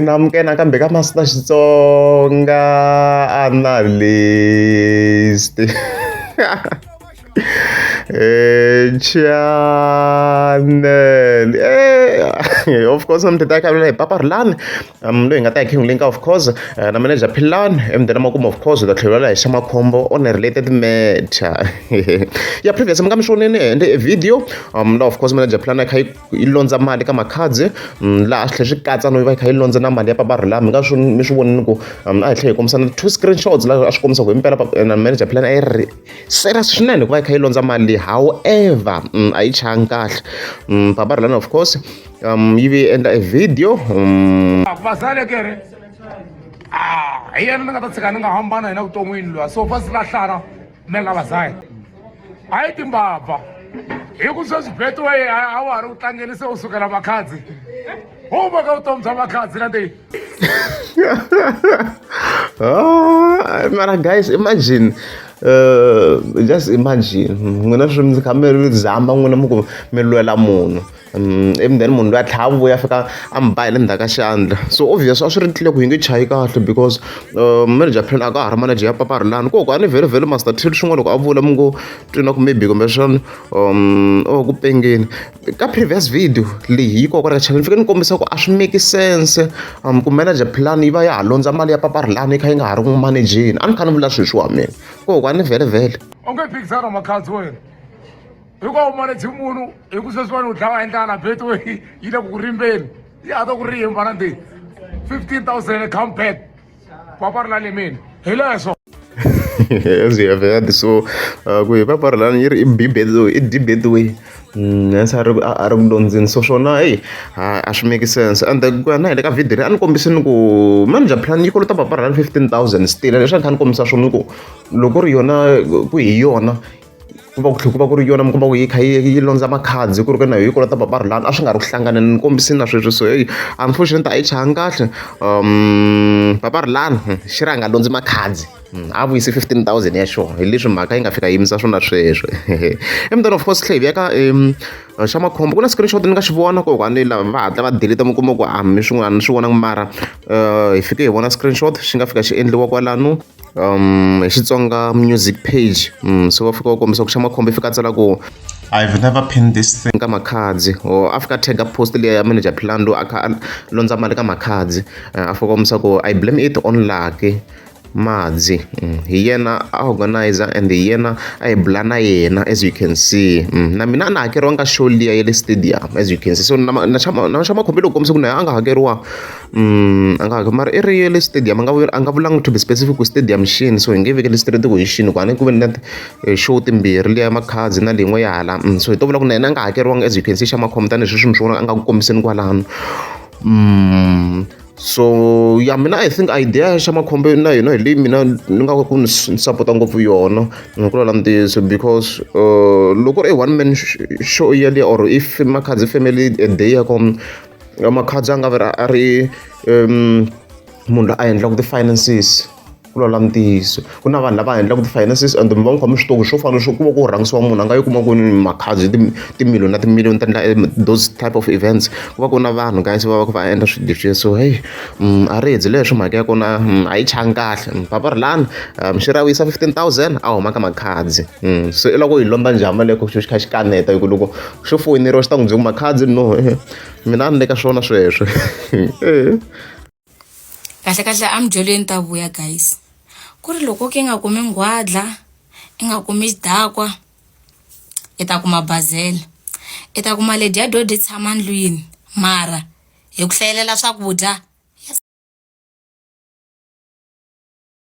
namukena kambe ka Master Xitsonga analyst. Channel. Of course I'm the guy like Papa Lan. I'm doing a taking link of course. Na manager plan and then I'm of course the clear sama combo on a related matter. Yeah, previous I'm showing in the video. Of course manager plan like ilonza mali kama cards. Last xikatsa no va kha ilonza na mali ya Papa Lan. Nga swo mi swi voni ku a tlhe komisa two screenshots la a swi komisa ku impela na manager plan ai serious swinene ku va kha ilonza mali. However, I chankahle. Papa Lan of course yivi endla a video vasale kere hi yena ni nga ta tshika ni nga hambana hina vuton'wini lwa so fa silahlana me lava zaye hayi timbabva hi ku sweswi betway a wa ha ri ku tlangeni se u sukela makhadzi huma ka vutomi bya makhadzi na ti mara guys imagine just imagine n'wina swi mi kha mi zama n'wina mi ku mi lwela munhu then munhu loyi a tlhava vuya fika a mi ba hi le ndzhaku ka xandla so obvious a swi ri tlile ku hi nge chayi kahle because manager plan a ka ha ri manager ya Papa Lan koko a ni vhele master till swin'wana loko a vula mi ngo twina ku maybe kumbexana ku pengeni ka previous video leyi yi koko ka channel ni fike ni kombisa ku a swi make sense ku manager plan yi va ya ha londza mali ya Papa Lan yi kha yi nga ha ri n'wi manageni a ni kha ni vula swilo swa mina koko a ni vhele u nge phikisana makhadzi wena hikuva u manage munhu hi ku sweswiwani u dlava endlana betway yi le ku rimbeni yi hata ku rimba na ti 15,000 come back Papa Lan le mina hi leswo as you have heard so ku hi Papa Lan yi ri i dibetway nsa a ri ku londzeni so swona a swi make sense and ku ya na hi le ka video a ni kombisini ku manager plan yi kolota Papa Lan 15,000 still leswi a ni kha ni kombisa swona ku loko ri yona ku hi yona ku va ku ri yona mi komba ku yi kha yi londza makhadzi ku ri na yi kolota Papa Lan a swi nga ri ku hlangana ni kombisini na sweswo so unfortunately a yi changa kahle Papa Lan xi ri a nga londzi makhadzi a vuyisi 15,000 ya xona hi leswi mhaka yi nga fika yimisa swona sweswo then of course tlhe hi ya ka xa makhombo ku na screenshot ni nga xi vona koko a ni va hatla va delete mi kuma ku mi swin'wana ni swi vonangi mara hi fike hi vona screenshot xi nga fika xi endliwa kwalano hi Xitsonga music page so va fika va kombisa ku xa makhombo i fika a tsala ku I've never pinned this thing ka makhadzi or a fika tag post leya ya manager plan lo a kha a londza mali ka makhadzi a fika kombisa ku I blame it on Lucky Madzi hi yena a organizer and hi yena a hi bula na yena as you can see na mina a ni hakeriwa ka show liya ya le stadium as you can see so na xa makhombo loko kombisa ku na a nga hakeriwa a nga hakeriwa mara i ri ya le stadium a nga vulangi to be specific ku stadium xini so hi nge vekeli straight ku hi xini ku a ni ku ve na show timbirhi liya ya makhadzi na leyin'we ya hala so hi to vula ku na yena a nga hakeriwanga as you can see xa makhombo tani leswi mi swi vona a nga ku kombiseni kwalano so ya mina I think idea xa makhombo na yona hi leyi mina ni nga ku ni support ngopfu yona ni ku lala ntiyiso because loko ri one man show yale or if makhadzi family a day ya kom makhadzi a nga va a ri munhu a endlaka ti-finances ku lala ntiyiso ku na vanhu lava endlaka ti-finances and mi va n'wi khome switoko swo fana swo ku va ku rhangisiwa munhu a nga yi kuma ku makhadzi timiliyoni na timiliyoni ta endla those type of events ku va ku na vanhu guys va va endla swilo leswiya so hey a ri hedzi leswi mhaka ya kona a yi changi kahle Papa Lan xi ra wisa 15,000 a huma ka makhadzi so i loko hi lomba njhani mali loko xi kha xi kaneta hi ku loko xo foyineriwa xi ta n'wi byela ku makhadzi no mina a ni le ka swona sweswo kahle am jolweni ta vuya guys ku ri loko ke nga kumi nghwadla i nga kumi xidakwa i ta kuma bazela i ta kuma ledi ya dodi tshama ndlwini mara hi ku hlayelela swakudya